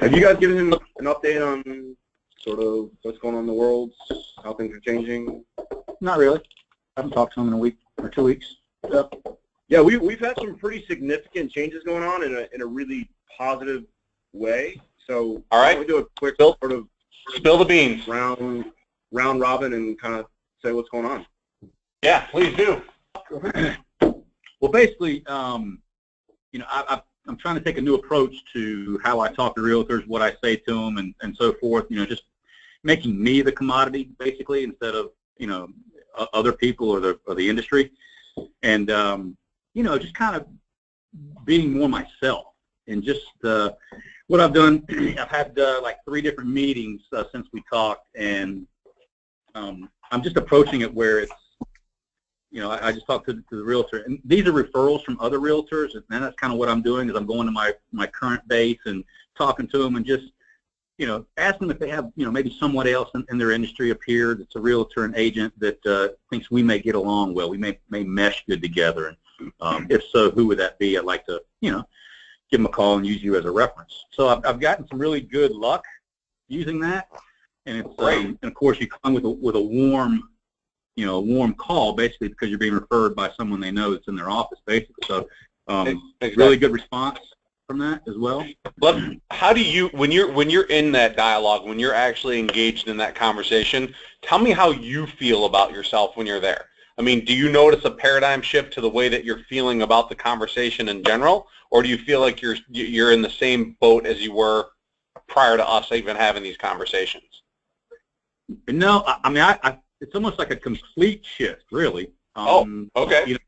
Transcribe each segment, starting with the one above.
Have you guys given him an update on sort of what's going on in the world, how things are changing? Not really. I haven't talked to him in a week or 2 weeks. Yep. Yeah, we've had some pretty significant changes going on in a really positive way. So all right, we do a quick sort of spill the beans, round robin, and kind of say what's going on. Yeah, please do. Well, basically, you know, I'm trying to take a new approach to how I talk to realtors, what I say to them, and so forth. You know, just making me the commodity, basically, instead of, you know, other people or the industry. And, you know, just kind of being more myself. And just what I've done, I've had like 3 different meetings since we talked, and I'm just approaching it where it's, you know, I just talked to the realtor, and these are referrals from other realtors, and that's kind of what I'm doing, is I'm going to my current base and talking to them and just, you know, asking them if they have, you know, maybe someone else in their industry up here that's a realtor and agent that thinks we may get along well, we may mesh good together, and if so, who would that be? I'd like to, you know, give them a call and use you as a reference. So I've gotten some really good luck using that, and it's and of course you come with a warm, you know, a warm call, basically, because you're being referred by someone they know that's in their office, basically. So exactly. Really good response from that as well. But how do you, when you're in that dialogue, when you're actually engaged in that conversation, tell me how you feel about yourself when you're there. I mean, do you notice a paradigm shift to the way that you're feeling about the conversation in general, or do you feel like you're in the same boat as you were prior to us even having these conversations? No, I mean, it's almost like a complete shift, really. Okay. You know,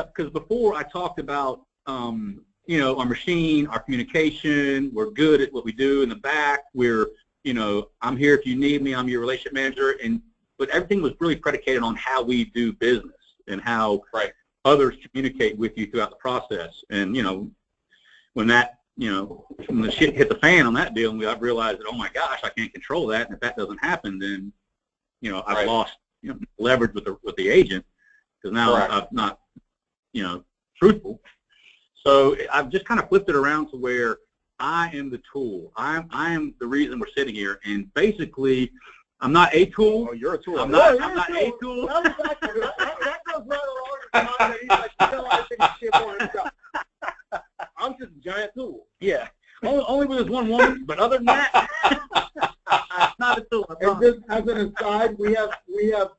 because before I talked about, you know, our machine, our communication, we're good at what we do in the back. We're, you know, I'm here if you need me. I'm your relationship manager, but everything was really predicated on how we do business and how others communicate with you throughout the process. And, you know, when that, you know, when the shit hit the fan on that deal, and I've realized that, oh my gosh, I can't control that, and if that doesn't happen, then, you know, I've lost, you know, leverage with the agent, because now I'm not, you know, truthful. So I've just kind of flipped it around to where I am the tool. I am the reason we're sitting here, and basically, I'm not a tool. Oh, you're a tool. I'm not a tool. That goes right along with the time that he's like, you know, I think shit for himself. I'm just a giant tool. Yeah. Only with this one woman, but other than that, it's not a tool. And just as an aside, we have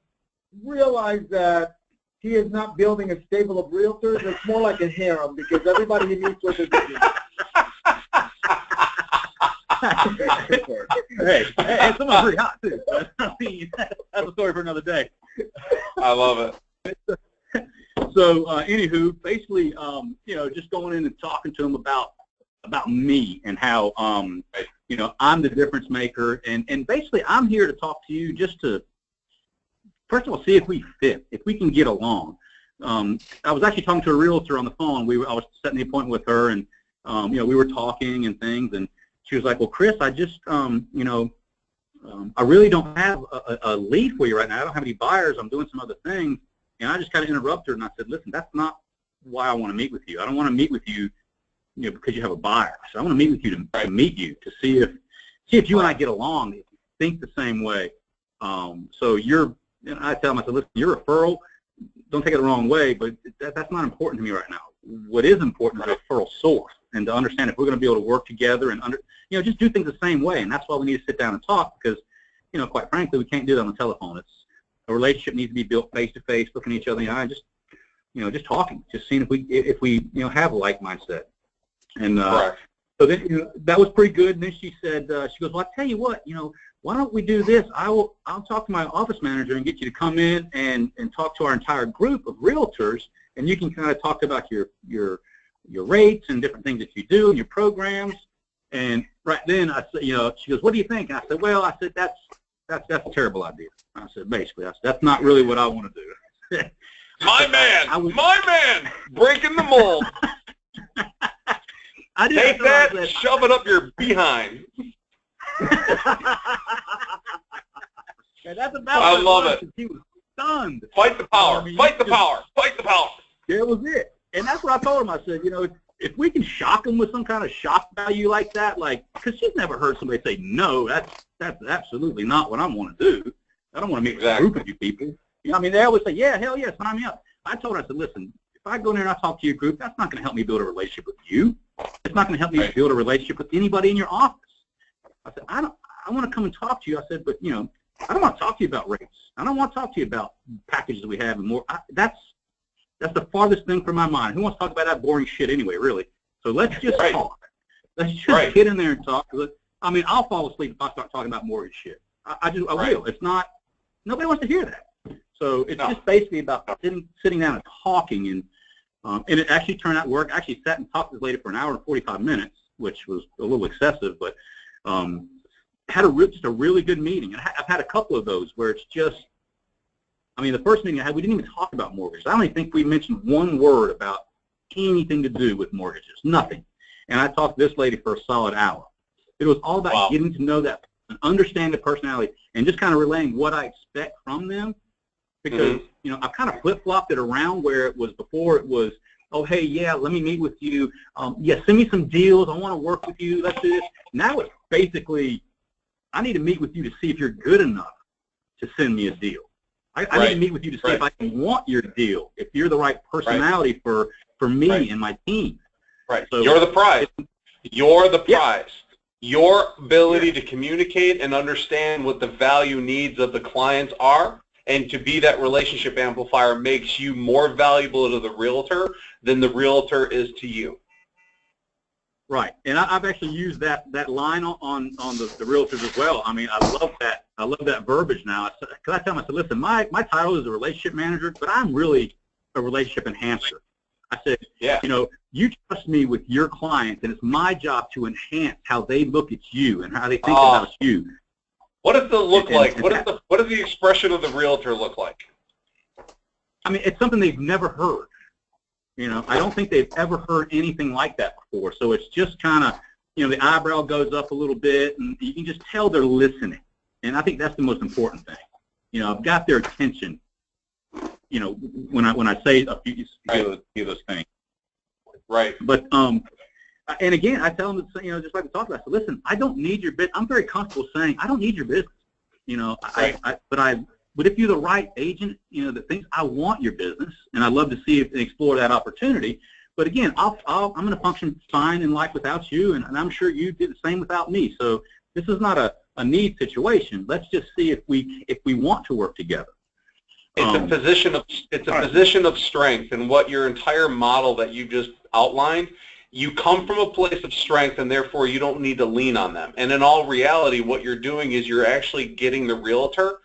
realized that he is not building a stable of realtors. It's more like a harem, because everybody he meets with is hey, someone's pretty hot too. I mean, that's a story for another day. I love it. So, anywho, basically, you know, just going in and talking to him about me and how, you know, I'm the difference maker, and basically I'm here to talk to you just to, first of all, see if we fit, if we can get along. I was actually talking to a realtor on the phone. I was setting the appointment with her, and you know, we were talking and things, and she was like, well, Chris, I just, you know, I really don't have a lead for you right now. I don't have any buyers. I'm doing some other things. And I just kind of interrupted her, and I said, listen, that's not why I want to meet with you. I don't want to meet with you, you know, because you have a buyer. So I want to meet with you to meet you, to see if you and I get along, if you think the same way. So and I tell them, I said, listen, your referral, don't take it the wrong way, but that's not important to me right now. What is important is a referral source, and to understand if we're going to be able to work together and you know, just do things the same way. And that's why we need to sit down and talk, because, you know, quite frankly, we can't do that on the telephone. A relationship needs to be built face to face, looking at each other in the eye, just, you know, just talking, just seeing if we you know, have a like mindset. And so then, you know, that was pretty good. And then she said, she goes, well, I tell you what, you know, why don't we do this? I'll talk to my office manager and get you to come in and talk to our entire group of realtors, and you can kind of talk about your rates and different things that you do and your programs. And right then I said, you know, she goes, what do you think? And I said, well, that's a terrible idea. I said, basically, that's not really what I want to do. My man, breaking the mold. Take that, shove it up your behind. Yeah, that's about I love it. He was stunned. Fight the power. Fight the power. Fight the power. That was it. And that's what I told him. I said, if we can shock them with some kind of shock value like that, because she's never heard somebody say, no, that's absolutely not what I want to do. I don't want to meet with a group of you people. They always say, yeah, hell yeah, sign me up. I told her, I said, listen, if I go in there and I talk to your group, that's not going to help me build a relationship with you. It's not going to help me build a relationship with anybody in your office. I said, I want to come and talk to you. I said, but, I don't want to talk to you about rates. I don't want to talk to you about packages we have and more. That's the farthest thing from my mind. Who wants to talk about that boring shit anyway, really? So let's just talk. Let's just get in there and talk. I'll fall asleep if I start talking about mortgage shit. I will. It's not, nobody wants to hear that. So it's just basically about sitting down and talking, and it actually turned out to work. I actually sat and talked to this lady for an hour and 45 minutes, which was a little excessive, but had just a really good meeting. And I've had a couple of those where it's just, the first meeting I had, we didn't even talk about mortgages. I don't even think we mentioned one word about anything to do with mortgages, nothing. And I talked to this lady for a solid hour. It was all about getting to know that and understand the personality and just kind of relaying what I expect from them. Because, I've kind of flip-flopped it around where it was before it was, oh, hey, yeah, let me meet with you. Send me some deals. I want to work with you. Let's do this. Now it's basically, I need to meet with you to see if you're good enough to send me a deal. I need to meet with you to see if I can want your deal, if you're the right personality for me and my team. Right. So you're the prize. You're the prize. Your ability to communicate and understand what the value needs of the clients are and to be that relationship amplifier makes you more valuable to the realtor than the realtor is to you. Right, and I've actually used that line on the realtors as well. I love that. I love that verbiage now. Because I tell them, I said, listen, my title is a relationship manager, but I'm really a relationship enhancer. I said, you trust me with your clients, and it's my job to enhance how they look at you and how they think about you. What does it look like? What does the expression of the realtor look like? It's something they've never heard. I don't think they've ever heard anything like that before. So it's just kind of, the eyebrow goes up a little bit, and you can just tell they're listening. And I think that's the most important thing. I've got their attention, when I say a few of those things. Right. But, and again, I tell them, just like we talked about, I said, listen, I don't need your business. I'm very comfortable saying I don't need your business. But if you're the right agent, that thinks I want your business, and I'd love to see and explore that opportunity. But again, I'm going to function fine in life without you, and I'm sure you did the same without me. So this is not a need situation. Let's just see if we want to work together. It's a position of strength, and what your entire model that you just outlined. You come from a place of strength, and therefore you don't need to lean on them. And in all reality, what you're doing is you're actually getting the realtor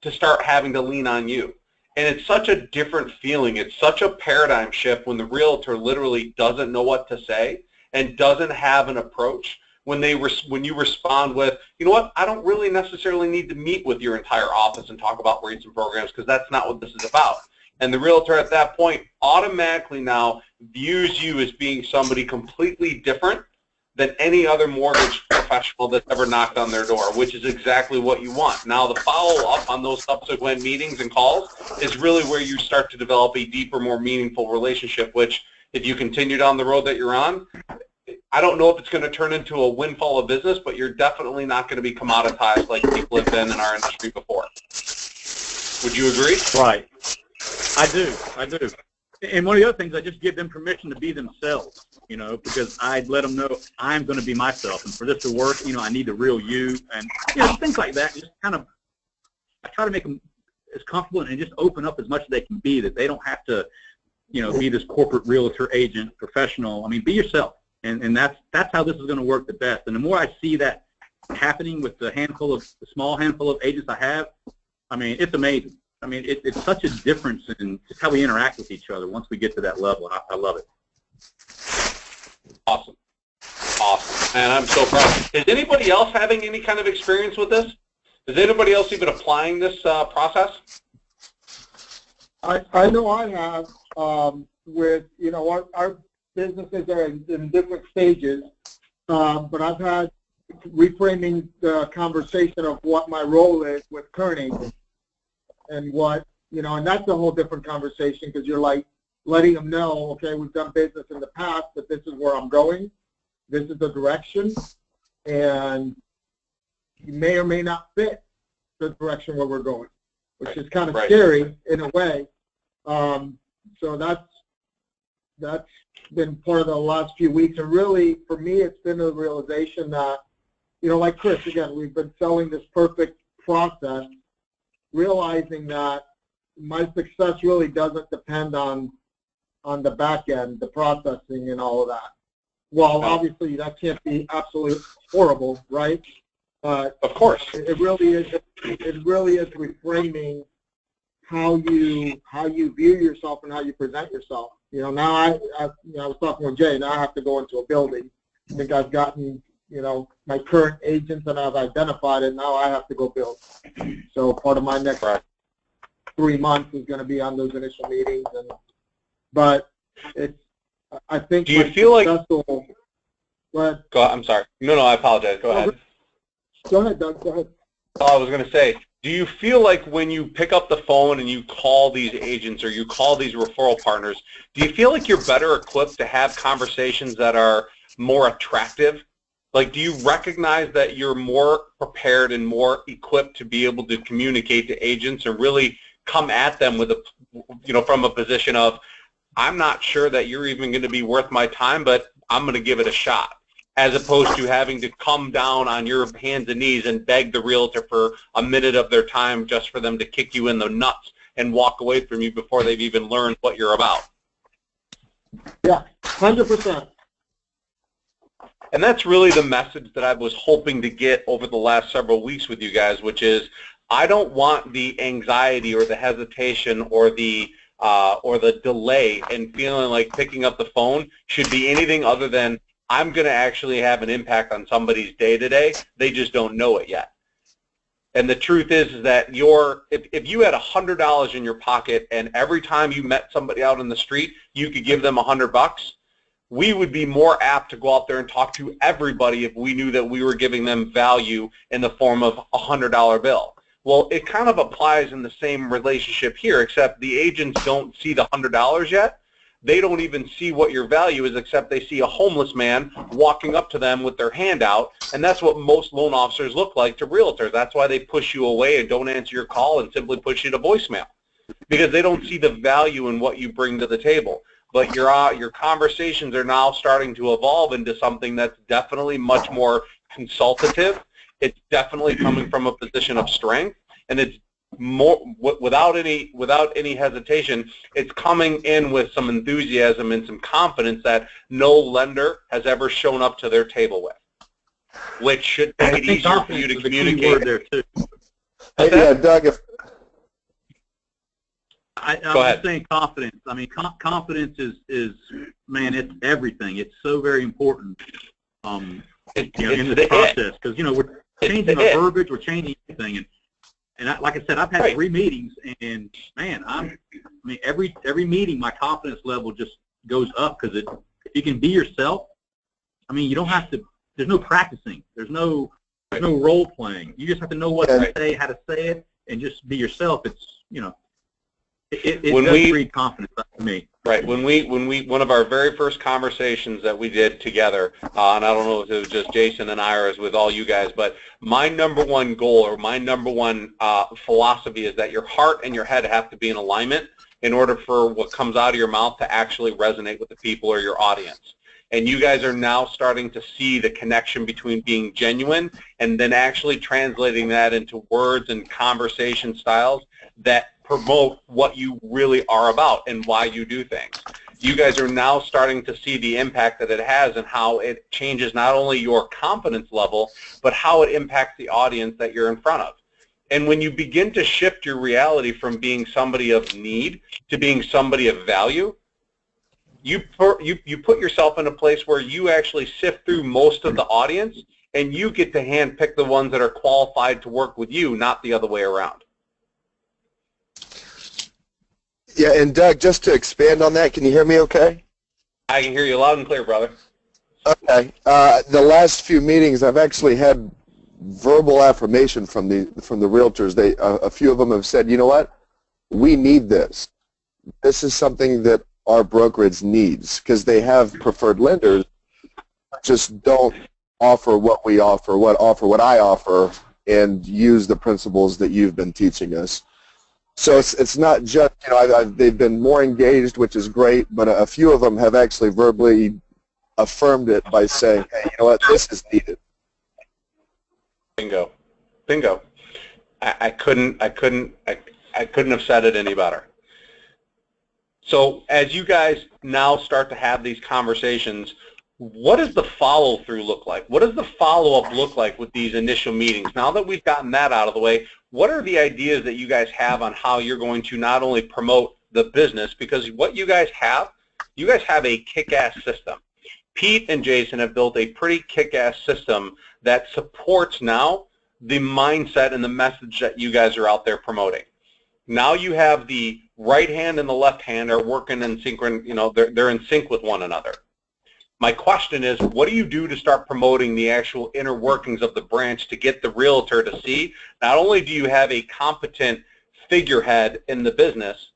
to start having to lean on you. And it's such a different feeling. It's such a paradigm shift when the realtor literally doesn't know what to say and doesn't have an approach. When you respond with, you know what, I don't really necessarily need to meet with your entire office and talk about rates and programs because that's not what this is about. And the realtor at that point automatically now views you as being somebody completely different than any other mortgage professional that's ever knocked on their door, which is exactly what you want. Now, the follow-up on those subsequent meetings and calls is really where you start to develop a deeper, more meaningful relationship, which if you continue down the road that you're on, I don't know if it's going to turn into a windfall of business, but you're definitely not going to be commoditized like people have been in our industry before. Would you agree? Right. I do. And one of the other things, I just give them permission to be themselves, because I let them know I'm going to be myself. And for this to work, I need the real you. And, things like that. Just kind of, I try to make them as comfortable and just open up as much as they can be, that they don't have to, be this corporate realtor agent professional. Be yourself. And that's how this is going to work the best. And the more I see that happening with the small handful of agents I have, it's amazing. It's such a difference in just how we interact with each other once we get to that level. I love it. Awesome. And I'm so proud. Is anybody else having any kind of experience with this? Is anybody else even applying this process? I know I have with, our businesses are in different stages, but I've had reframing the conversation of what my role is with Kearney. And what, and that's a whole different conversation because you're like, letting them know, okay, we've done business in the past, but this is where I'm going. This is the direction, and you may or may not fit the direction where we're going, which is kind of scary in a way. So that's been part of the last few weeks, and really for me, it's been a realization that, like Chris, again, we've been selling this perfect process, realizing that my success really doesn't depend on the back end, the processing and all of that. Well, obviously that can't be absolutely horrible, right? Of course. It really is reframing how you view yourself and how you present yourself. Now I was talking with Jay. Now I have to go into a building. I think I've gotten my current agents and I've identified it. Now I have to go build. So part of my next 3 months is going to be on those initial meetings. But I think. Do you feel like? Go ahead. I'm sorry. No, I apologize. Go ahead. Go ahead, Doug. Go ahead. I was going to say, do you feel like when you pick up the phone and you call these agents or you call these referral partners, do you feel like you're better equipped to have conversations that are more attractive? Like, do you recognize that you're more prepared and more equipped to be able to communicate to agents and really come at them with from a position of, I'm not sure that you're even going to be worth my time, but I'm going to give it a shot, as opposed to having to come down on your hands and knees and beg the realtor for a minute of their time just for them to kick you in the nuts and walk away from you before they've even learned what you're about. Yeah, 100%. And that's really the message that I was hoping to get over the last several weeks with you guys, which is I don't want the anxiety or the hesitation or the delay in feeling like picking up the phone should be anything other than I'm going to actually have an impact on somebody's day-to-day. They just don't know it yet. And the truth is that if you had $100 in your pocket and every time you met somebody out in the street, you could give them $100, we would be more apt to go out there and talk to everybody if we knew that we were giving them value in the form of a $100 bill. Well, it kind of applies in the same relationship here, except the agents don't see the $100 yet. They don't even see what your value is, except they see a homeless man walking up to them with their hand out, and that's what most loan officers look like to realtors. That's why they push you away and don't answer your call and simply push you to voicemail, because they don't see the value in what you bring to the table. But your conversations are now starting to evolve into something that's definitely much more consultative. It's definitely coming from a position of strength, and it's more without any hesitation. It's coming in with some enthusiasm and some confidence that no lender has ever shown up to their table with, which should make it easier for you to communicate. There too. Hey, yeah, Doug. I'm saying confidence. I mean, confidence is man, it's everything. It's so very important. In this process, because we're changing our verbiage, we're changing everything, and like I said, I've had 3 meetings, and man, every meeting, my confidence level just goes up, because if you can be yourself, you don't have to. There's no practicing. There's no role playing. You just have to know what to say, how to say it, and just be yourself. It's it does breed confidence to me. Right. When we one of our very first conversations that we did together, and I don't know if it was just Jason and I or it was with all you guys, but my number one goal or my number one philosophy is that your heart and your head have to be in alignment in order for what comes out of your mouth to actually resonate with the people or your audience. And you guys are now starting to see the connection between being genuine and then actually translating that into words and conversation styles that promote what you really are about and why you do things. You guys are now starting to see the impact that it has and how it changes not only your confidence level, but how it impacts the audience that you're in front of. And when you begin to shift your reality from being somebody of need to being somebody of value, you put yourself in a place where you actually sift through most of the audience and you get to handpick the ones that are qualified to work with you, not the other way around. Yeah, and Doug, just to expand on that, can you hear me okay? I can hear you loud and clear, brother. Okay. The last few meetings, I've actually had verbal affirmation from the realtors. A few of them have said, you know what, we need this. This is something that our brokerage needs, because they have preferred lenders, just don't offer what we offer, what I offer, and use the principles that you've been teaching us. So it's not just, you know, they've been more engaged, which is great, but a few of them have actually verbally affirmed it by saying, hey, you know what, this is needed. Bingo. Bingo. I couldn't have said it any better. So as you guys now start to have these conversations, what does the follow-through look like? What does the follow-up look like with these initial meetings? Now that we've gotten that out of the way, what are the ideas that you guys have on how you're going to not only promote the business, because what you guys have a kick-ass system. Pete and Jason have built a pretty kick-ass system that supports now the mindset and the message that you guys are out there promoting. Now you have the right hand and the left hand are working in sync, you know, they're in sync with one another. My question is, what do you do to start promoting the actual inner workings of the branch to get the realtor to see not only do you have a competent figurehead in the business,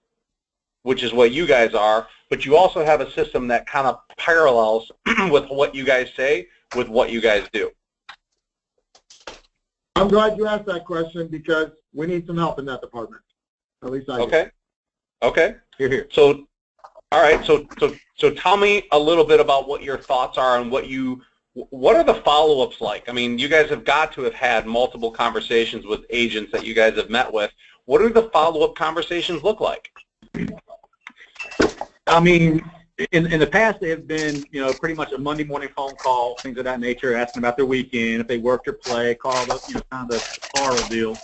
which is what you guys are, but you also have a system that kind of parallels with what you guys say with what you guys do? I'm glad you asked that question because we need some help in that department. At least I do. Okay. Okay. Here. So, all right. So tell me a little bit about what your thoughts are and what are the follow-ups like? I mean, you guys have got to have had multiple conversations with agents that you guys have met with. What do the follow-up conversations look like? I mean, in the past, they have been, you know, pretty much a Monday morning phone call, things of that nature, asking about their weekend, if they worked or play, called up, you know, kind of the Carl deal.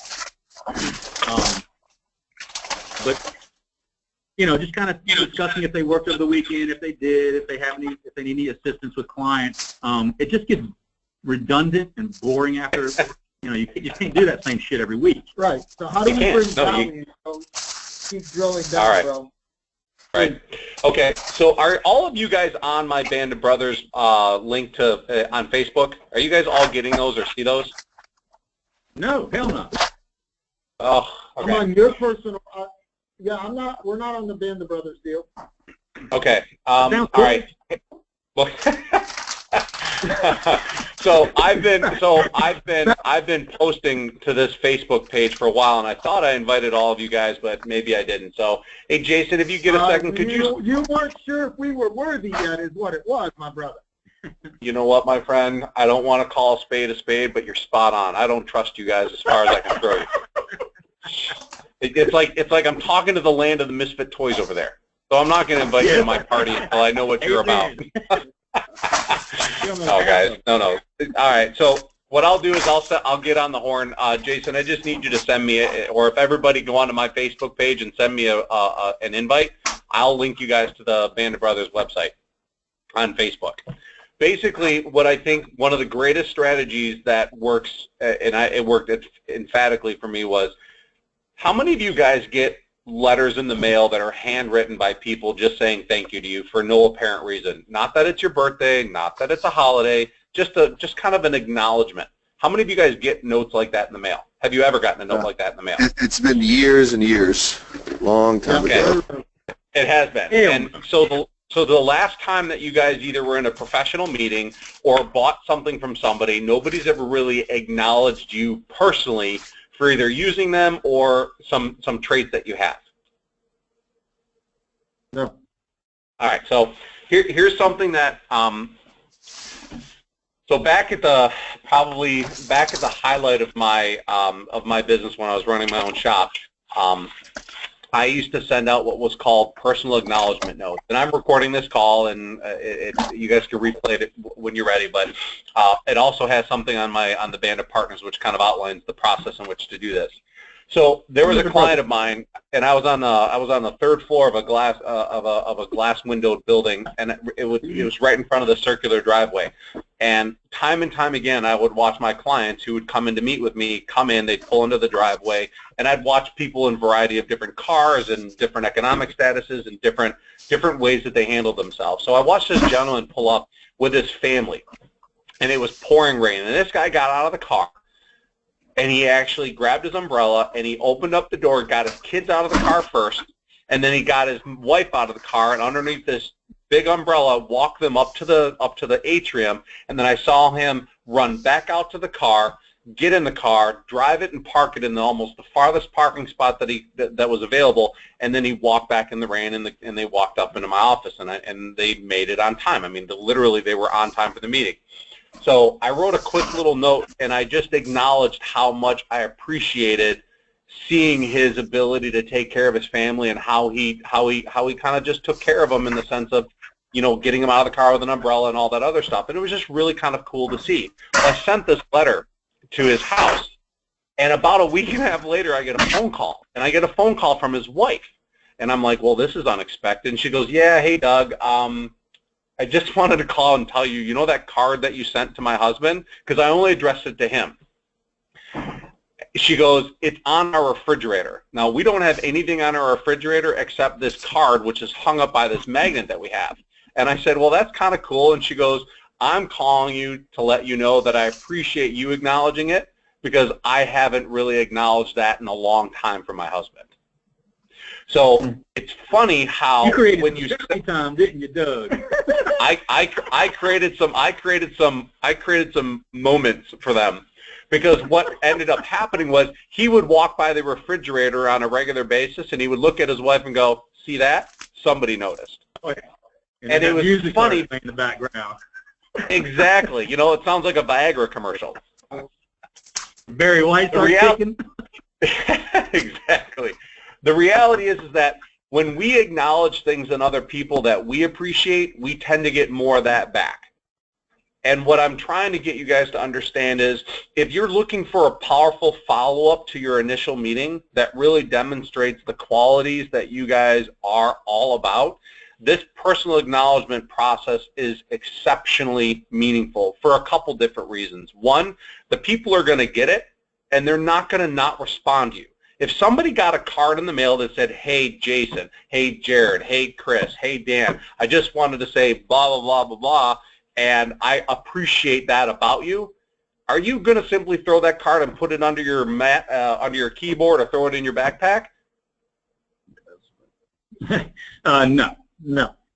But you know, just kind of discussing if they worked over the weekend, if they did, if they need any assistance with clients. It just gets redundant and boring after. You know, you can't do that same shit every week. Right. So how do we bring value? Keep drilling down, all right. bro. Right. Okay. So are all of you guys on my Band of Brothers link to on Facebook? Are you guys all getting those or see those? No, hell no. Oh, okay. I'm on your personal. Yeah, I'm not. We're not on the Band of Brothers deal. Okay. All right. Well, so I've been posting to this Facebook page for a while, and I thought I invited all of you guys, but maybe I didn't. So, hey, Jason, if you get a second, could you? You weren't sure if we were worthy yet, is what it was, my brother. You know what, my friend? I don't want to call a spade, but you're spot on. I don't trust you guys as far as I can throw you. It's like I'm talking to the land of the misfit toys over there. So I'm not going to invite you to my party until I know what you're about. No, guys, no. All right, so what I'll do is I'll get on the horn. Jason, I just need you to send me, or if everybody go onto my Facebook page and send me an invite, I'll link you guys to the Band of Brothers website on Facebook. Basically, what I think one of the greatest strategies that works, and it worked emphatically for me, was how many of you guys get letters in the mail that are handwritten by people just saying thank you to you for no apparent reason? Not that it's your birthday, not that it's a holiday, just kind of an acknowledgement. How many of you guys get notes like that in the mail? Have you ever gotten a note like that in the mail? It's been years and years, long time ago. It has been. And so the last time that you guys either were in a professional meeting or bought something from somebody, nobody's ever really acknowledged you personally for either using them or some traits that you have. No. All right, so here's something that so back at the highlight of my business when I was running my own shop, I used to send out what was called personal acknowledgement notes. And I'm recording this call, and you guys can replay it when you're ready. But it also has something on the Band of Partners, which kind of outlines the process in which to do this. So there was a client of mine, and I was on the third floor of a glass windowed building, and it was right in front of the circular driveway. And time again, I would watch my clients who would come in to meet with me come in, they'd pull into the driveway, and I'd watch people in a variety of different cars and different economic statuses and different ways that they handled themselves. So I watched this gentleman pull up with his family, and it was pouring rain, and this guy got out of the car, and he actually grabbed his umbrella, and he opened up the door, got his kids out of the car first, and then he got his wife out of the car, and underneath this big umbrella, walked them up to the atrium, and then I saw him run back out to the car, get in the car, drive it, and park it in almost the farthest parking spot that was available, and then he walked back in the rain, and they walked up into my office, and they made it on time. I mean, literally, they were on time for the meeting. So I wrote a quick little note, and I just acknowledged how much I appreciated seeing his ability to take care of his family, and how he kind of just took care of him in the sense of, you know, getting him out of the car with an umbrella and all that other stuff. And it was just really kind of cool to see. I sent this letter to his house, and about a week and a half later, I get a phone call, and I get a phone call from his wife, and I'm like, well, this is unexpected. And she goes, yeah, hey, Doug, I just wanted to call and tell you, you know that card that you sent to my husband? Because I only addressed it to him. She goes, it's on our refrigerator. Now, we don't have anything on our refrigerator except this card, which is hung up by this magnet that we have. And I said, well, that's kind of cool. And she goes, I'm calling you to let you know that I appreciate you acknowledging it, because I haven't really acknowledged that in a long time for my husband. So it's funny how You created when you some time, didn't you, Doug? I created some moments for them, because what ended up happening was he would walk by the refrigerator on a regular basis, and he would look at his wife and go, see that? Somebody noticed. Oh, yeah. And it was funny in the background. Exactly. You know, it sounds like a Viagra commercial. Barry White starts kicking. Exactly. The reality is that when we acknowledge things in other people that we appreciate, we tend to get more of that back. And what I'm trying to get you guys to understand is, if you're looking for a powerful follow-up to your initial meeting that really demonstrates the qualities that you guys are all about, this personal acknowledgement process is exceptionally meaningful for a couple different reasons. One, the people are going to get it, and they're not going to not respond to you. If somebody got a card in the mail that said, hey, Jason, hey, Jared, hey, Chris, hey, Dan, I just wanted to say blah, blah, blah, blah, blah, and I appreciate that about you, are you going to simply throw that card and put it under your under your keyboard, or throw it in your backpack? No.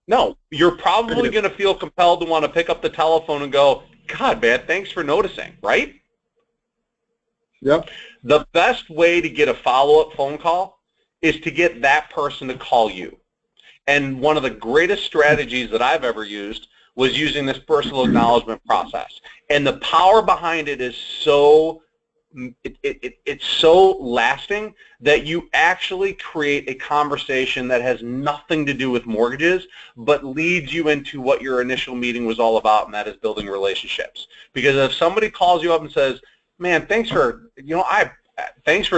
No, you're probably going to feel compelled to want to pick up the telephone and go, God, man, thanks for noticing, right? Yep. The best way to get a follow-up phone call is to get that person to call you. And one of the greatest strategies that I've ever used was using this personal acknowledgement process. And the power behind it is so it's so lasting that you actually create a conversation that has nothing to do with mortgages, but leads you into what your initial meeting was all about, and that is building relationships. Because if somebody calls you up and says, man, thanks for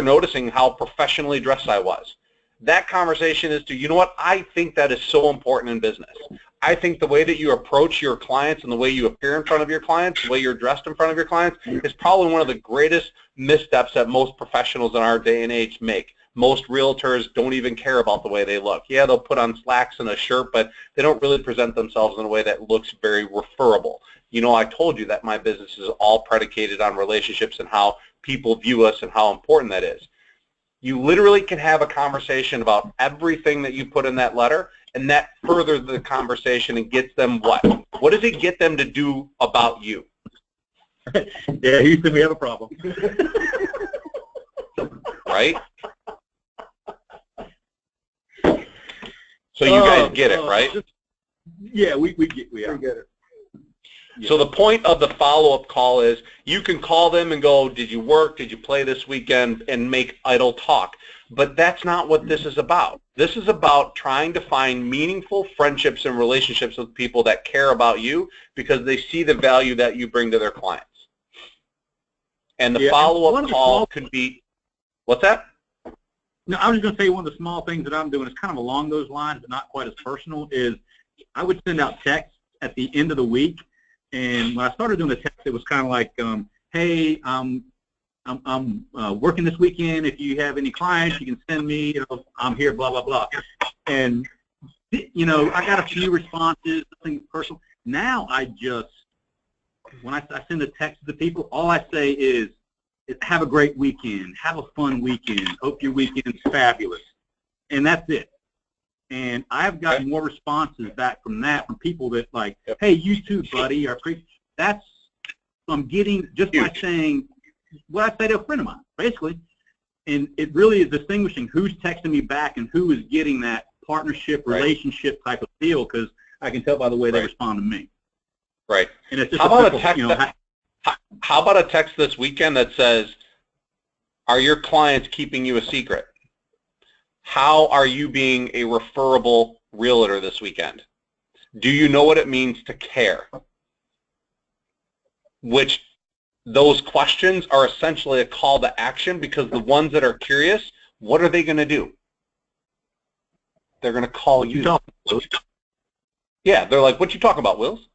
noticing how professionally dressed I was, that conversation is to, you know what, I think that is so important in business. I think the way that you approach your clients and the way you appear in front of your clients, the way you're dressed in front of your clients, is probably one of the greatest missteps that most professionals in our day and age make. Most realtors don't even care about the way they look. Yeah, they'll put on slacks and a shirt, but they don't really present themselves in a way that looks very referable. You know, I told you that my business is all predicated on relationships and how people view us and how important that is. You literally can have a conversation about everything that you put in that letter, and that furthers the conversation and gets them what? What does it get them to do about you? Yeah, Houston, we have a problem. Right? So you guys get it, right? Yeah, we get it. So the point of the follow-up call is you can call them and go, did you work, did you play this weekend, and make idle talk. But that's not what this is about. This is about trying to find meaningful friendships and relationships with people that care about you because they see the value that you bring to their clients. And the follow-up call could be, what's that? No, I was just going to say one of the small things that I'm doing is kind of along those lines, but not quite as personal, is I would send out texts at the end of the week. And when I started doing the text, it was kind of like, hey, I'm working this weekend. If you have any clients, you can send me, you know, I'm here, blah, blah, blah. And, you know, I got a few responses, nothing personal. Now I just, when I send a text to the people, all I say is have a great weekend, have a fun weekend, hope your weekend's fabulous. And that's it. And I've gotten more responses back from that from people that like, hey, you too, buddy. That's I'm getting just by saying what I say to a friend of mine, basically. And it really is distinguishing who's texting me back and who is getting that partnership, relationship type of feel, because I can tell by the way they respond to me. Right. And it's just how about a text? How about a text this weekend that says, "Are your clients keeping you a secret? How are you being a referable realtor this weekend? Do you know what it means to care?" Which those questions are essentially a call to action, because the ones that are curious, what are they going to do? They're going to call you. Yeah, they're like, "What you talking about, Wills?"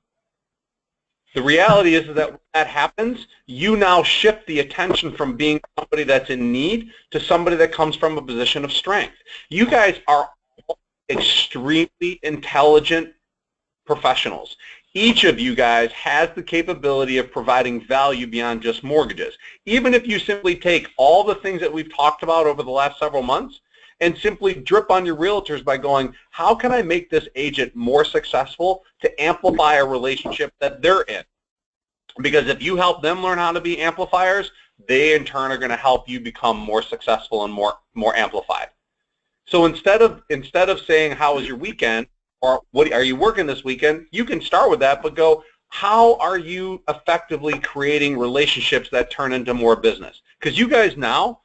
The reality is that when that happens, you now shift the attention from being somebody that's in need to somebody that comes from a position of strength. You guys are extremely intelligent professionals. Each of you guys has the capability of providing value beyond just mortgages. Even if you simply take all the things that we've talked about over the last several months and simply drip on your realtors by going, how can I make this agent more successful to amplify a relationship that they're in? Because if you help them learn how to be amplifiers, they in turn are going to help you become more successful and more amplified. So instead of saying, how was your weekend? Or what are you working this weekend? You can start with that, but go, how are you effectively creating relationships that turn into more business? Because you guys now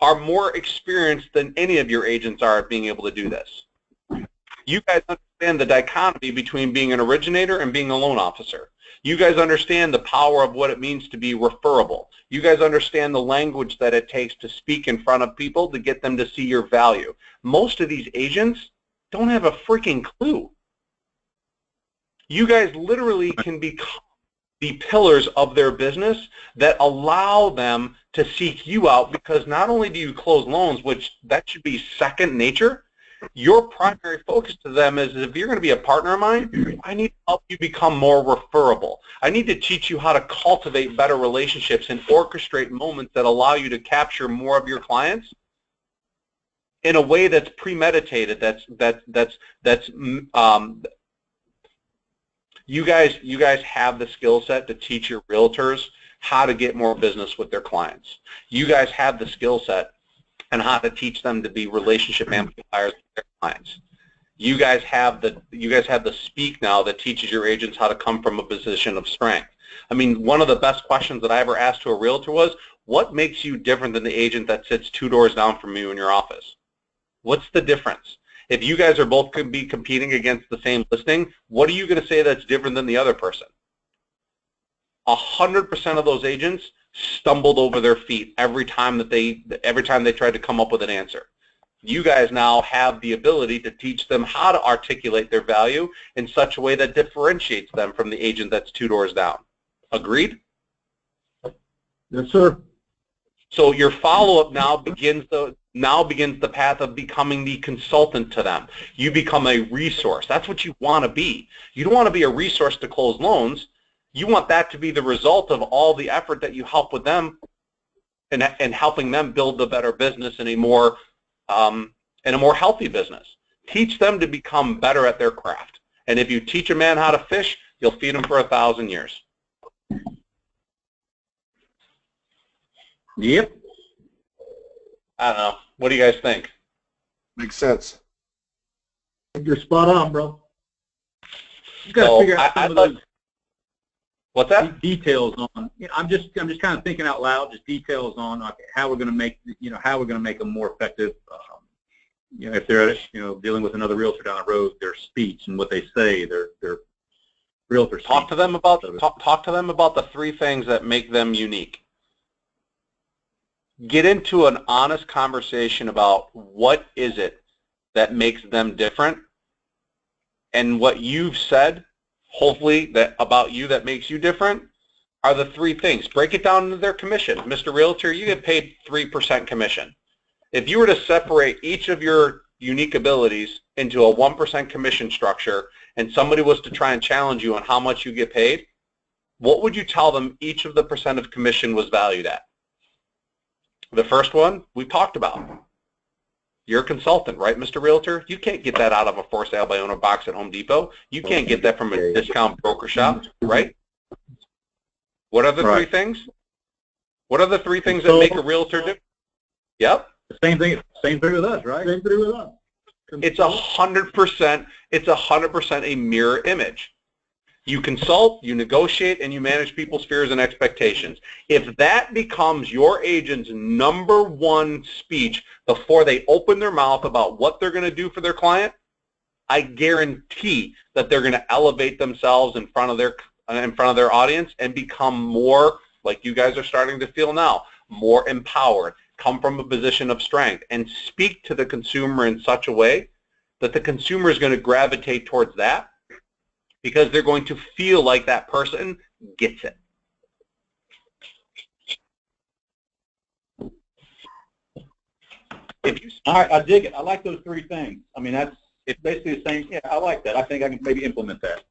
are more experienced than any of your agents are at being able to do this. You guys understand the dichotomy between being an originator and being a loan officer. You guys understand the power of what it means to be referable. You guys understand the language that it takes to speak in front of people to get them to see your value. Most of these agents don't have a freaking clue. You guys literally can become the pillars of their business that allow them to seek you out, because not only do you close loans, which that should be second nature, your primary focus to them is, if you're going to be a partner of mine, I need to help you become more referable. I need to teach you how to cultivate better relationships and orchestrate moments that allow you to capture more of your clients in a way that's premeditated. You guys have the skill set to teach your realtors how to get more business with their clients. You guys have the skill set and how to teach them to be relationship amplifiers with their clients. You guys have the speak now that teaches your agents how to come from a position of strength. I mean, one of the best questions that I ever asked to a realtor was, what makes you different than the agent that sits 2 doors down from you in your office? What's the difference? If you guys are both going to be competing against the same listing, what are you going to say that's different than the other person? 100% of those agents stumbled over their feet every time they tried to come up with an answer. You guys now have the ability to teach them how to articulate their value in such a way that differentiates them from the agent that's 2 doors down. Agreed? Yes, sir. So your follow-up now begins the path of becoming the consultant to them. You become a resource. That's what you want to be. You don't want to be a resource to close loans. You want that to be the result of all the effort that you help with them and helping them build a better business in a more healthy business. Teach them to become better at their craft. And if you teach a man how to fish, you'll feed him for 1,000 years. Yep. I don't know. What do you guys think? Makes sense. You're spot on, bro. You got to figure out some of those. What's that? Details on. I'm just kind of thinking out loud. Just details on how we're going to make them more effective. If they're dealing with another realtor down the road, their speech and what they say, their realtor. Talk to them about the 3 things that make them unique. Get into an honest conversation about what is it that makes them different, and what you've said, hopefully, that about you that makes you different, are the 3 things. Break it down into their commission. Mr. Realtor, you get paid 3% commission. If you were to separate each of your unique abilities into a 1% commission structure, and somebody was to try and challenge you on how much you get paid, what would you tell them each of the percent of commission was valued at? The first one we talked about. You're a consultant, right, Mr. Realtor? You can't get that out of a for sale by owner box at Home Depot. You can't get that from a discount broker shop, right? What are the three things? What are the three things that make a realtor do? Yep. Same thing with us, right? Same thing with us. It's 100%. It's 100% a mirror image. You consult, you negotiate, and you manage people's fears and expectations. If that becomes your agent's number one speech before they open their mouth about what they're going to do for their client, I guarantee that they're going to elevate themselves in front of their audience and become more, like you guys are starting to feel now, more empowered, come from a position of strength, and speak to the consumer in such a way that the consumer is going to gravitate towards that, because they're going to feel like that person gets it. All right, I dig it. I like those three things. I mean, it's basically the same. Yeah, I like that. I think I can maybe implement that.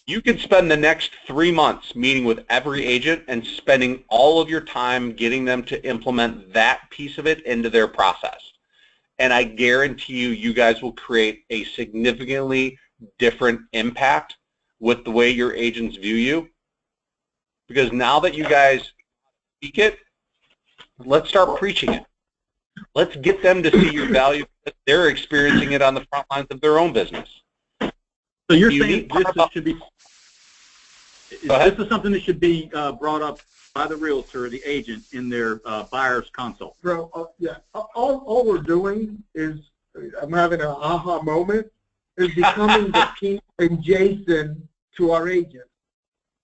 You could spend the next 3 months meeting with every agent and spending all of your time getting them to implement that piece of it into their process. And I guarantee you, you guys will create a significantly different impact with the way your agents view you, because now that you guys speak it, let's start preaching it. Let's get them to see your value. They're experiencing it on the front lines of their own business. So you're saying this should be, this is something that should be brought up by the realtor, the agent, in their buyer's consult. Bro, yeah. All we're doing is, I'm having an aha moment, is becoming the Pete and Jason to our agents.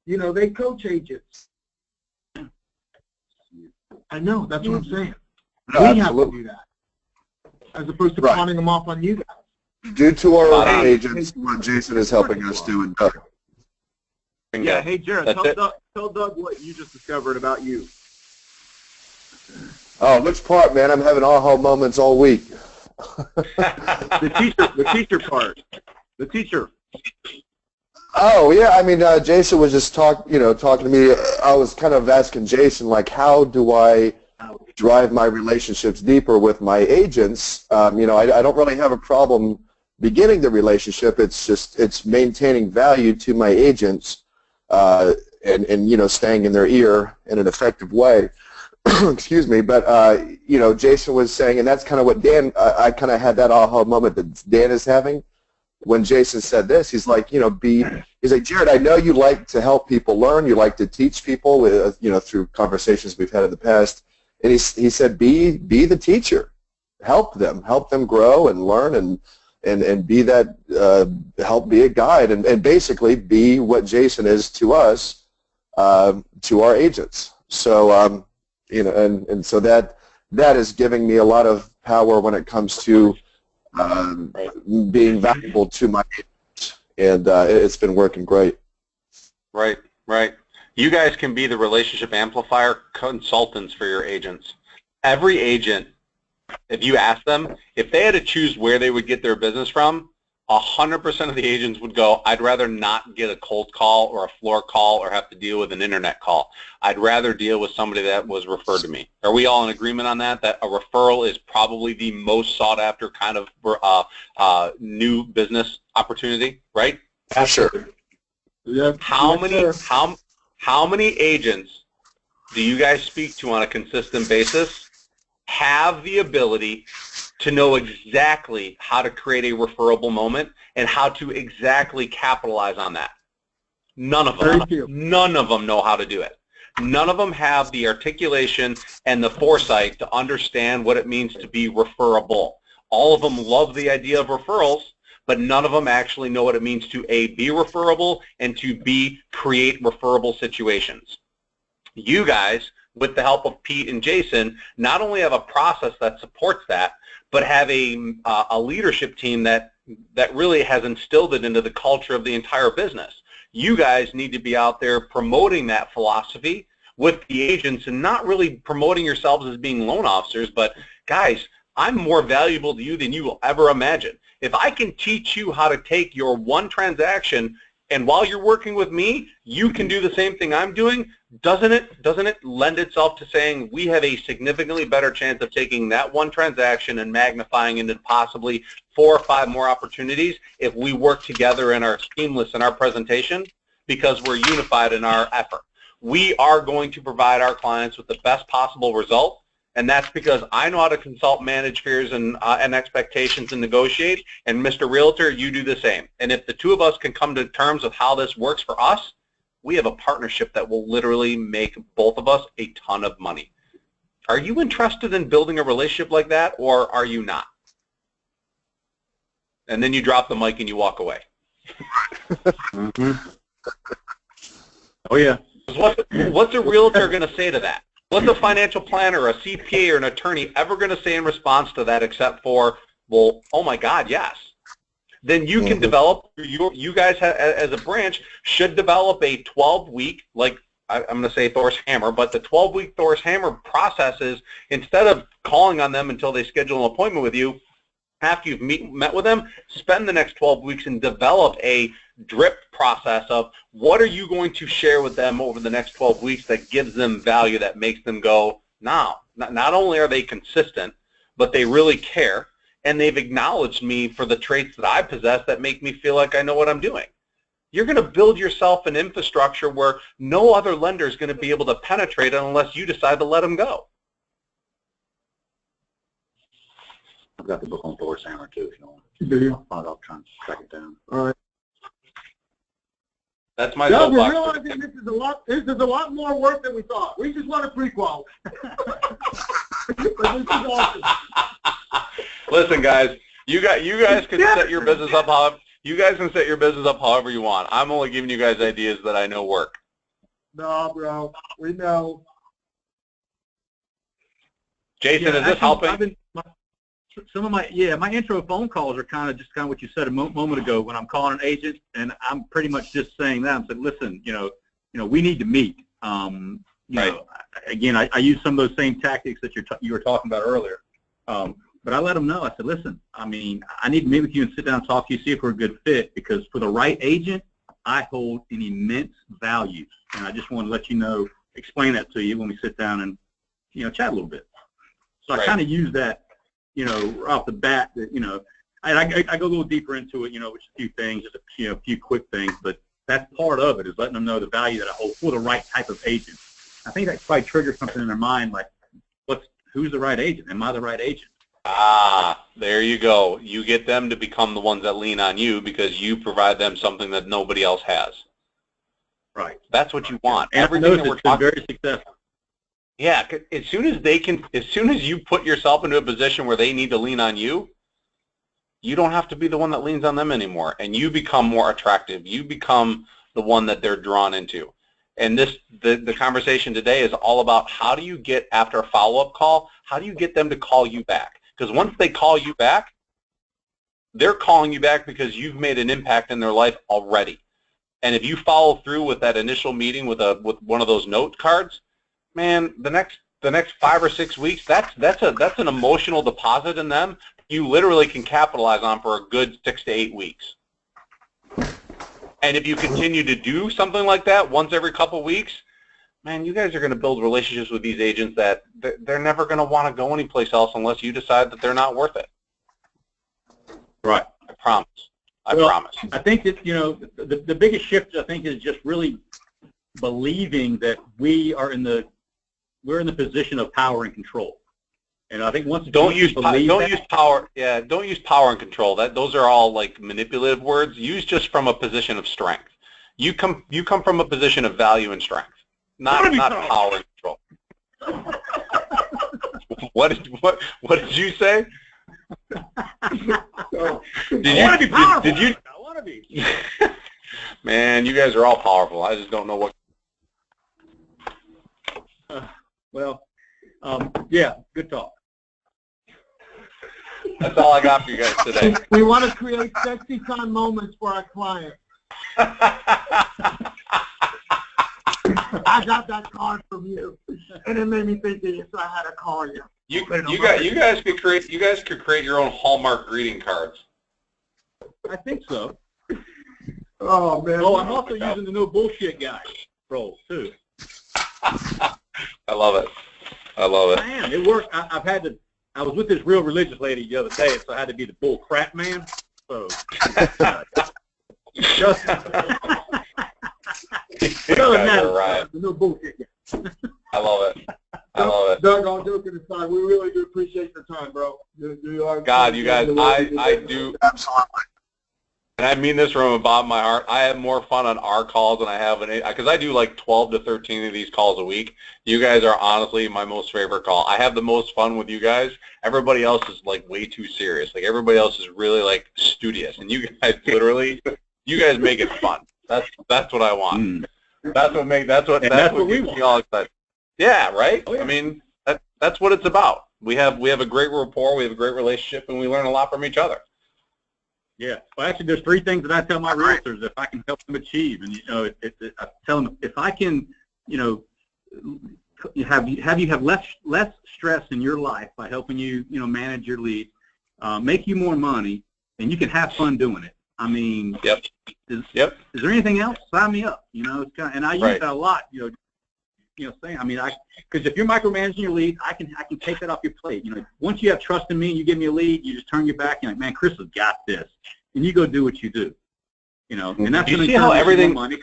You know, they coach agents. I know, that's what I'm saying. No, We have to absolutely. do that, as opposed to Right. pawning them off on you guys. Due to our agents, what Jason is helping us do and Doug. Yeah, hey, Jared, That's tell Doug what you just discovered about you. Oh, which part, man? I'm having aha moments all week. The teacher part. The teacher. Oh yeah, I mean, Jason was just talking to me. I was kind of asking Jason, like, how do I drive my relationships deeper with my agents? I don't really have a problem beginning the relationship. It's maintaining value to my agents, and staying in their ear in an effective way. Excuse me, but Jason was saying, and that's kind of what Dan. I kind of had that aha moment that Dan is having when Jason said this. He's like, he's like, Jared, I know you like to help people learn. You like to teach people, through conversations we've had in the past. And he said, be the teacher, help them grow and learn and be that, help be a guide and basically be what Jason is to us, to our agents. So, and so that is giving me a lot of power when it comes to being valuable to my agents, and it's been working great. Right. You guys can be the relationship amplifier consultants for your agents. Every agent, if you ask them, if they had to choose where they would get their business from, 100% of the agents would go, I'd rather not get a cold call or a floor call or have to deal with an internet call. I'd rather deal with somebody that was referred to me. Are we all in agreement on that? That a referral is probably the most sought after kind of new business opportunity, right? Sure. Yeah. How many agents do you guys speak to on a consistent basis have the ability to know exactly how to create a referable moment and how to exactly capitalize on that? None of them. None of them know how to do it. None of them have the articulation and the foresight to understand what it means to be referable. All of them love the idea of referrals, but none of them actually know what it means to A, be referable, and to B, create referable situations. You guys, with the help of Pete and Jason, not only have a process that supports that, but have a leadership team that really has instilled it into the culture of the entire business. You guys need to be out there promoting that philosophy with the agents and not really promoting yourselves as being loan officers, but guys, I'm more valuable to you than you will ever imagine. If I can teach you how to take your one transaction And while you're working with me, you can do the same thing I'm doing. Doesn't it lend itself to saying we have a significantly better chance of taking that one transaction and magnifying into possibly 4 or 5 more opportunities if we work together and are seamless in our presentation because we're unified in our effort. We are going to provide our clients with the best possible result, and that's because I know how to consult, manage fears and expectations and negotiate, and Mr. Realtor, you do the same. And if the two of us can come to terms with how this works for us, we have a partnership that will literally make both of us a ton of money. Are you interested in building a relationship like that, or are you not? And then you drop the mic and you walk away. Mm-hmm. Oh, yeah. What's a realtor going to say to that? What's a financial planner, a CPA, or an attorney ever going to say in response to that except for, well, oh my God, yes. Then you can develop, you guys as a branch should develop a 12-week, like I'm going to say Thor's Hammer, but the 12-week Thor's Hammer process is instead of calling on them until they schedule an appointment with you, after you've met with them, spend the next 12 weeks and develop a drip process of what are you going to share with them over the next 12 weeks that gives them value, that makes them go, now, not only are they consistent, but they really care, and they've acknowledged me for the traits that I possess that make me feel like I know what I'm doing. You're going to build yourself an infrastructure where no other lender is going to be able to penetrate it unless you decide to let them go. I've got the book on Thor's Hammer, too, if you want. Do you? I'll try and track it down. All right. That's my No, we're soapbox. realizing this is a lot more work than we thought. We just want a prequel. But this is awesome. Listen, guys, you guys can set your business up however you want. I'm only giving you guys ideas that I know work. No, bro, we know. Jason, is this helping? Some of my intro phone calls are kind of what you said a moment ago when I'm calling an agent, and I'm pretty much just saying that. I'm saying, listen, we need to meet. Again, I use some of those same tactics that you were talking about earlier. But I let them know. I said, listen, I need to meet with you and sit down and talk to you, see if we're a good fit, because for the right agent, I hold an immense value. And I just want to let you know, explain that to you when we sit down and, chat a little bit. So I kind of use that, off the bat, and I go a little deeper into it, with a few things, just a few quick things, but that's part of it, is letting them know the value that I hold for the right type of agent. I think that probably triggers something in their mind, like, who's the right agent? Am I the right agent? Ah, there you go. You get them to become the ones that lean on you because you provide them something that nobody else has. Right. That's what you want. And everything that we're talking very successful. Yeah, as soon as you put yourself into a position where they need to lean on you, you don't have to be the one that leans on them anymore, and you become more attractive. You become the one that they're drawn into. And the conversation today is all about how do you get, after a follow-up call, how do you get them to call you back? Because once they call you back, they're calling you back because you've made an impact in their life already. And if you follow through with that initial meeting with one of those note cards, man, the next 5 or 6 weeks, that's an emotional deposit in them you literally can capitalize on for a good 6 to 8 weeks. And if you continue to do something like that once every couple weeks, man, you guys are going to build relationships with these agents that they're never going to want to go anyplace else unless you decide that they're not worth it. Right. I promise. I promise. I think that, the biggest shift, I think, is just really believing that we're in the position of power and control. And I think once don't use power and control. Those are all like manipulative words. Use just from a position of strength. You come from a position of value and strength, not power and control. What did you say? I want to be powerful. I want to be. Man, you guys are all powerful. I just don't know what. Yeah, good talk. That's all I got for you guys today. We want to create sexy time moments for our clients. I got that card from you, and it made me think of you, so I had to call you. You guys could create your own Hallmark greeting cards. I think so. Oh, man. Oh, I'm also using the no bullshit guy role too. I love it. I love it. I am. It worked. I was with this real religious lady the other day, so I had to be the bull crap man. So, just, Right. no bullshit guy. I love it. I love it. Doug, all joking aside, we really do appreciate your time, bro. You are, God, you guys, I do. Absolutely. And I mean this from the bottom of my heart. I have more fun on our calls than I have because I do like 12 to 13 of these calls a week. You guys are honestly my most favorite call. I have the most fun with you guys. Everybody else is like way too serious. Like everybody else is really like studious, and you guys literally, you guys make it fun. That's what I want. That's what we gets me all excited. Yeah, right. Oh, yeah. I mean, that's what it's about. We have a great rapport. We have a great relationship, and we learn a lot from each other. Yeah. Well, actually, there's 3 things that I tell my realtors if I can help them achieve. And, I tell them if I can, have you have less stress in your life by helping you, manage your leads, make you more money, and you can have fun doing it. I mean, Yep. Is there anything else? Sign me up. It's kind of, and I use that a lot. Saying, I mean, because if you're micromanaging your leads, I can take that off your plate. Once you have trust in me and you give me a lead, you just turn your back. You're like, man, Chris has got this, and you go do what you do. And that's Do you going see to how turn everything? money.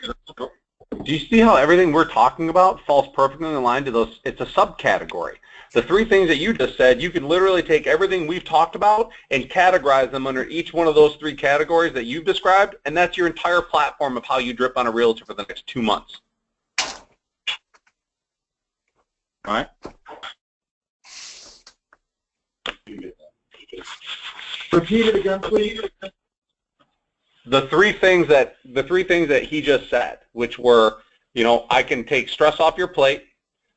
Do you see how everything we're talking about falls perfectly in line to those? It's a subcategory. The 3 things that you just said, you can literally take everything we've talked about and categorize them under each one of those 3 categories that you've described, and that's your entire platform of how you drip on a realtor for the next 2 months. All right. Repeat it again, please. The three things that he just said, which were, I can take stress off your plate,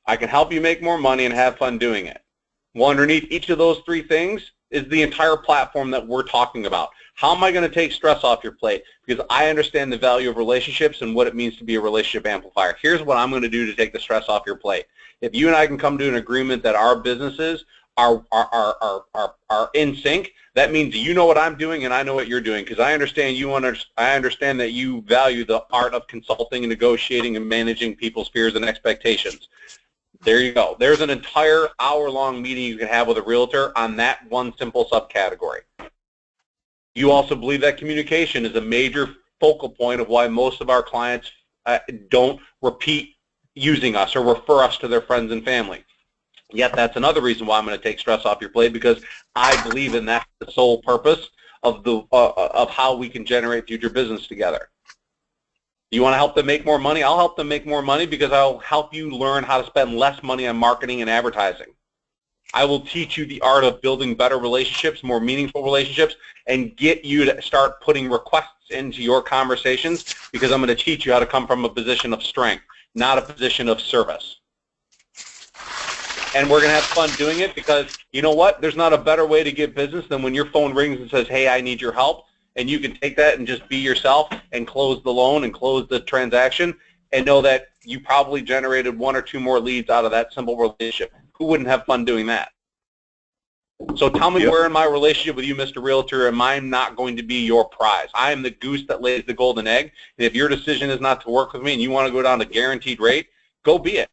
I can help you make more money and have fun doing it. Well, underneath each of those 3 things is the entire platform that we're talking about. How am I going to take stress off your plate? Because I understand the value of relationships and what it means to be a relationship amplifier. Here's what I'm going to do to take the stress off your plate. If you and I can come to an agreement that our businesses are in sync, that means you know what I'm doing and I know what you're doing, because I understand I understand that you value the art of consulting and negotiating and managing people's fears and expectations. There you go. There's an entire hour-long meeting you can have with a realtor on that one simple subcategory. You also believe that communication is a major focal point of why most of our clients don't repeat using us or refer us to their friends and family. Yet that's another reason why I'm going to take stress off your plate, because I believe in that's the sole purpose of how we can generate future business together. You want to help them make more money? I'll help them make more money because I'll help you learn how to spend less money on marketing and advertising. I will teach you the art of building better relationships, more meaningful relationships, and get you to start putting requests into your conversations, because I'm going to teach you how to come from a position of strength, not a position of service. And we're going to have fun doing it, because you know what? There's not a better way to get business than when your phone rings and says, hey, I need your help. And you can take that and just be yourself and close the loan and close the transaction and know that you probably generated 1 or 2 more leads out of that simple relationship. Who wouldn't have fun doing that? So tell me where in my relationship with you, Mr. Realtor, am I not going to be your prize? I am the goose that lays the golden egg. And if your decision is not to work with me and you want to go down to guaranteed rate, go be it.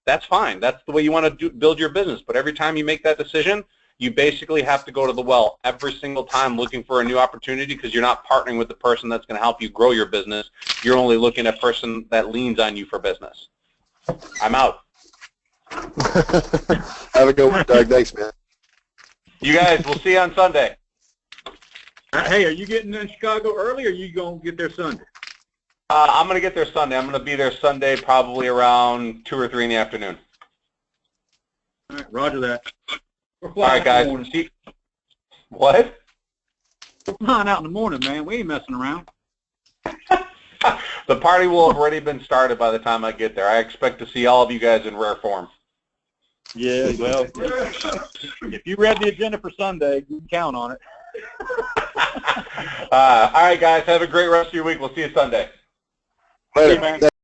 That's fine. That's the way you want to build your business. But every time you make that decision, you basically have to go to the well every single time looking for a new opportunity, because you're not partnering with the person that's going to help you grow your business. You're only looking at a person that leans on you for business. I'm out. Have a good one, Doug. Thanks, man. You guys, we'll see you on Sunday. Hey, are you getting in Chicago early, or are you going to get there Sunday? I'm going to get there Sunday. I'm going to be there Sunday probably around 2 or 3 in the afternoon. All right, roger that. All right, guys. What? We're flying out in the morning, man. We ain't messing around. The party will have already been started by the time I get there. I expect to see all of you guys in rare form. Yeah, well, if you read the agenda for Sunday, you can count on it. All right, guys. Have a great rest of your week. We'll see you Sunday. Later. See you, man.